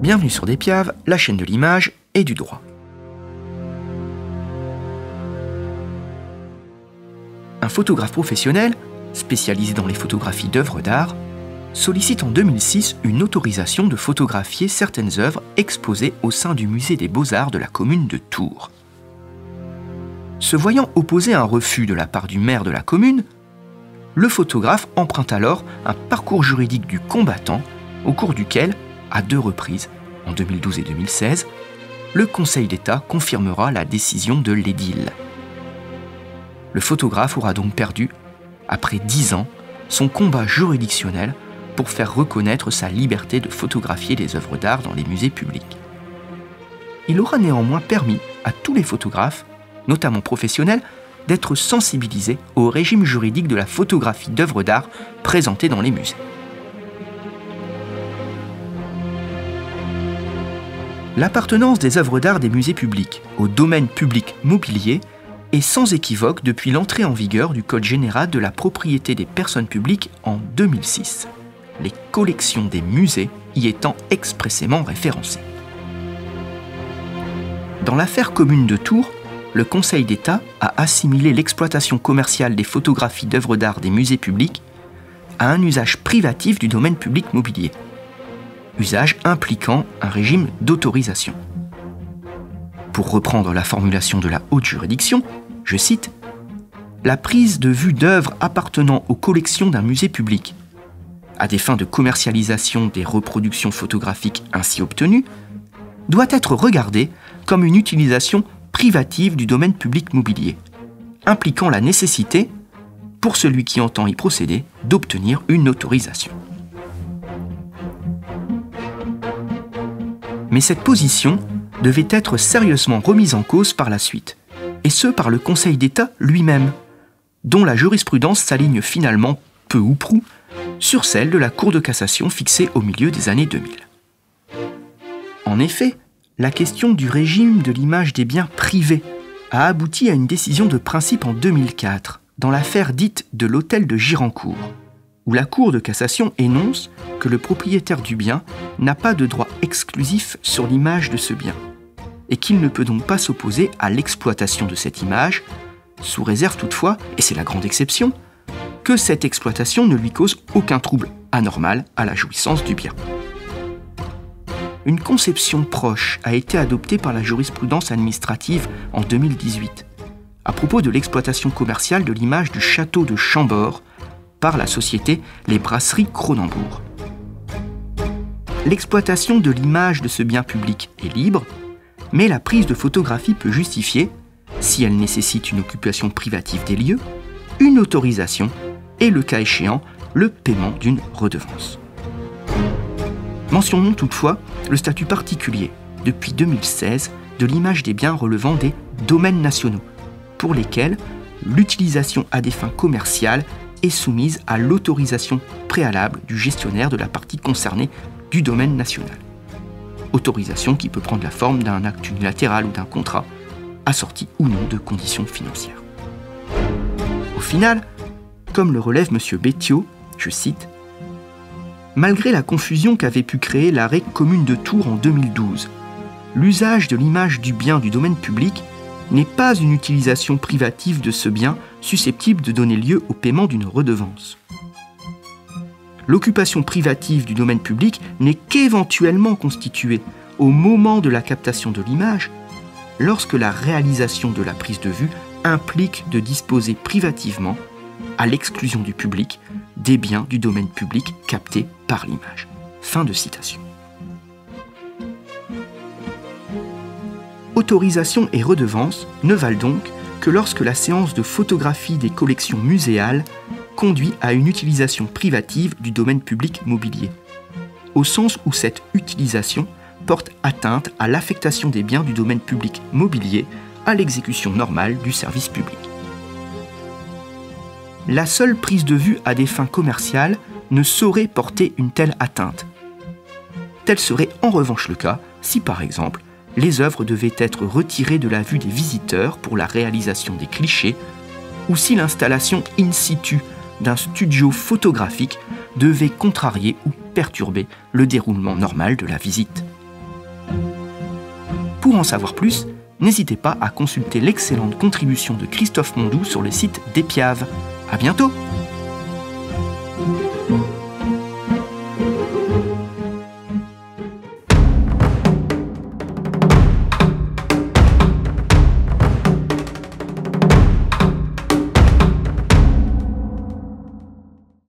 Bienvenue sur Despiave, la chaîne de l'image et du droit. Un photographe professionnel, spécialisé dans les photographies d'œuvres d'art, sollicite en 2006 une autorisation de photographier certaines œuvres exposées au sein du musée des Beaux-Arts de la commune de Tours. Se voyant opposer un refus de la part du maire de la commune, le photographe emprunte alors un parcours juridique du combattant au cours duquel, à 2 reprises, en 2012 et 2016, le Conseil d'État confirmera la décision de l'édile. Le photographe aura donc perdu, après 10 ans, son combat juridictionnel pour faire reconnaître sa liberté de photographier les œuvres d'art dans les musées publics. Il aura néanmoins permis à tous les photographes, notamment professionnels, d'être sensibilisés au régime juridique de la photographie d'œuvres d'art présentées dans les musées. L'appartenance des œuvres d'art des musées publics au domaine public mobilier est sans équivoque depuis l'entrée en vigueur du Code général de la propriété des personnes publiques en 2006, les collections des musées y étant expressément référencées. Dans l'affaire commune de Tours, le Conseil d'État a assimilé l'exploitation commerciale des photographies d'œuvres d'art des musées publics à un usage privatif du domaine public mobilier, usage impliquant un régime d'autorisation. Pour reprendre la formulation de la haute juridiction, je cite, « La prise de vue d'œuvres appartenant aux collections d'un musée public, à des fins de commercialisation des reproductions photographiques ainsi obtenues, doit être regardée comme une utilisation privative du domaine public mobilier, impliquant la nécessité, pour celui qui entend y procéder, d'obtenir une autorisation. » Mais cette position devait être sérieusement remise en cause par la suite, et ce par le Conseil d'État lui-même, dont la jurisprudence s'aligne finalement, peu ou prou, sur celle de la Cour de cassation fixée au milieu des années 2000. En effet, la question du régime de l'image des biens privés a abouti à une décision de principe en 2004, dans l'affaire dite de l'hôtel de Girancourt, où la Cour de cassation énonce que le propriétaire du bien n'a pas de droit exclusif sur l'image de ce bien, et qu'il ne peut donc pas s'opposer à l'exploitation de cette image, sous réserve toutefois, et c'est la grande exception, que cette exploitation ne lui cause aucun trouble anormal à la jouissance du bien. Une conception proche a été adoptée par la jurisprudence administrative en 2018, à propos de l'exploitation commerciale de l'image du château de Chambord par la société Les Brasseries Cronenbourg. L'exploitation de l'image de ce bien public est libre, mais la prise de photographie peut justifier, si elle nécessite une occupation privative des lieux, une autorisation et, le cas échéant, le paiement d'une redevance. Mentionnons toutefois le statut particulier, depuis 2016, de l'image des biens relevant des domaines nationaux, pour lesquels l'utilisation à des fins commerciales est soumise à l'autorisation préalable du gestionnaire de la partie concernée du domaine national. Autorisation qui peut prendre la forme d'un acte unilatéral ou d'un contrat, assorti ou non de conditions financières. Au final, comme le relève M. Béthiot, je cite, « Malgré la confusion qu'avait pu créer l'arrêt commune de Tours en 2012, l'usage de l'image du bien du domaine public n'est pas une utilisation privative de ce bien susceptible de donner lieu au paiement d'une redevance. L'occupation privative du domaine public n'est qu'éventuellement constituée, au moment de la captation de l'image, lorsque la réalisation de la prise de vue implique de disposer privativement, à l'exclusion du public, des biens du domaine public captés par l'image. » Fin de citation. Autorisation et redevance ne valent donc que lorsque la séance de photographie des collections muséales conduit à une utilisation privative du domaine public mobilier, au sens où cette utilisation porte atteinte à l'affectation des biens du domaine public mobilier à l'exécution normale du service public. La seule prise de vue à des fins commerciales ne saurait porter une telle atteinte. Tel serait en revanche le cas si, par exemple, les œuvres devaient être retirées de la vue des visiteurs pour la réalisation des clichés, ou si l'installation in situ d'un studio photographique devait contrarier ou perturber le déroulement normal de la visite. Pour en savoir plus, n'hésitez pas à consulter l'excellente contribution de Christophe Mondou sur le site d'Epiave. À bientôt!